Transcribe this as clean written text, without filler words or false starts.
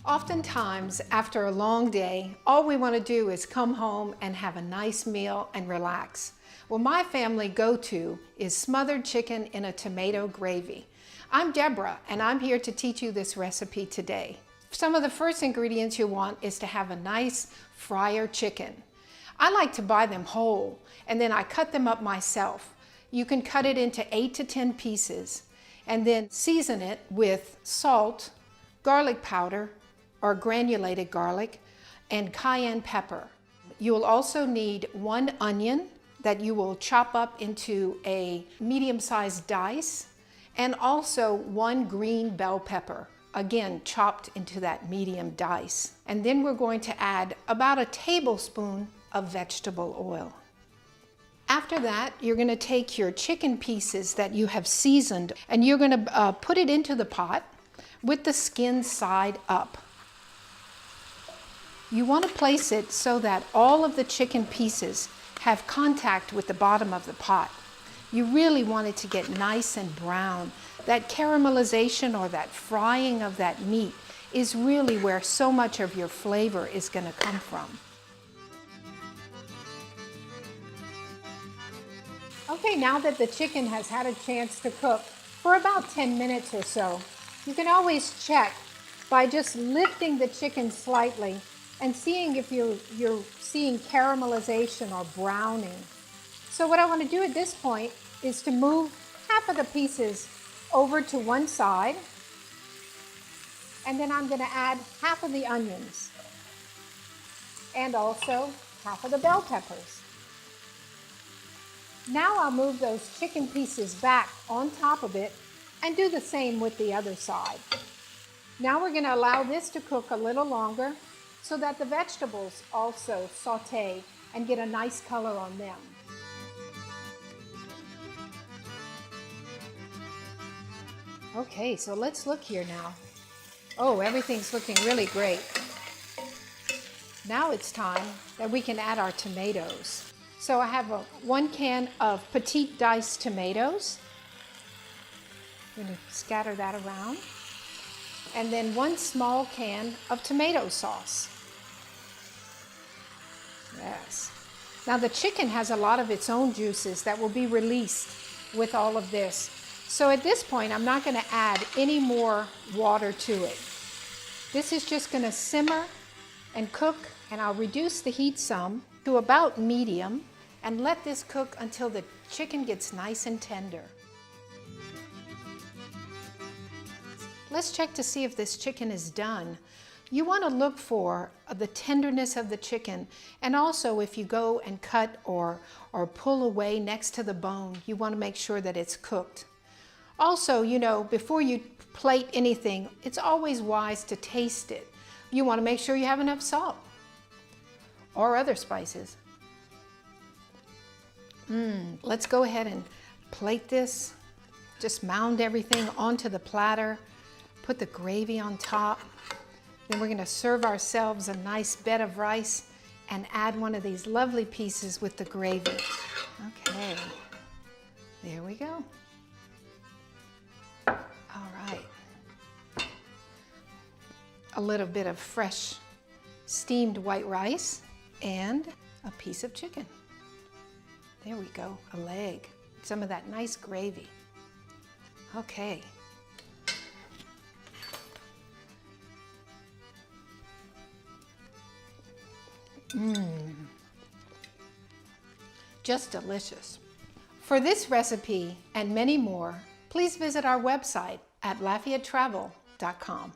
Oftentimes, after a long day, all we want to do is come home and have a nice meal and relax. Well, my family go-to is smothered chicken in a tomato gravy. I'm Deborah, and I'm here to teach you this recipe today. Some of the first ingredients you want is to have a nice fryer chicken. I like to buy them whole, and then I cut them up myself. You can cut it into 8 to 10 pieces, and then season it with salt, garlic powder, or granulated garlic, and cayenne pepper. You will also need 1 onion that you will chop up into a medium-sized dice, and also 1 green bell pepper, again chopped into that medium dice. And then we're going to add about a tablespoon of vegetable oil. After that, you're going to take your chicken pieces that you have seasoned, and you're going to put it into the pot with the skin side up. You want to place it so that all of the chicken pieces have contact with the bottom of the pot. You really want it to get nice and brown. That caramelization or that frying of that meat is really where so much of your flavor is going to come from. Okay, now that the chicken has had a chance to cook for about 10 minutes or so, you can always check by just lifting the chicken slightly and seeing if you're seeing caramelization or browning. So what I want to do at this point is to move half of the pieces over to one side, and then I'm going to add half of the onions and also half of the bell peppers. Now I'll move those chicken pieces back on top of it and do the same with the other side. Now we're going to allow this to cook a little longer so that the vegetables also saute and get a nice color on them. Okay, so let's look here now. Oh, everything's looking really great. Now it's time that we can add our tomatoes. So I have 1 can of petite diced tomatoes. I'm going to scatter that around. And then 1 small can of tomato sauce. Yes. Now the chicken has a lot of its own juices that will be released with all of this. So at this point, I'm not going to add any more water to it. This is just going to simmer and cook, and I'll reduce the heat some to about medium and let this cook until the chicken gets nice and tender. Let's check to see if this chicken is done. You want to look for the tenderness of the chicken, and also if you go and cut or pull away next to the bone, you want to make sure that it's cooked. Also, you know, before you plate anything, it's always wise to taste it. You want to make sure you have enough salt or other spices. Let's go ahead and plate this. Just mound everything onto the platter. Put the gravy on top. Then we're going to serve ourselves a nice bed of rice and add one of these lovely pieces with the gravy. Okay, there we go. All right. A little bit of fresh steamed white rice and a piece of chicken. There we go, a leg. Some of that nice gravy. Okay. Just delicious. For this recipe and many more, please visit our website at LafayetteTravel.com.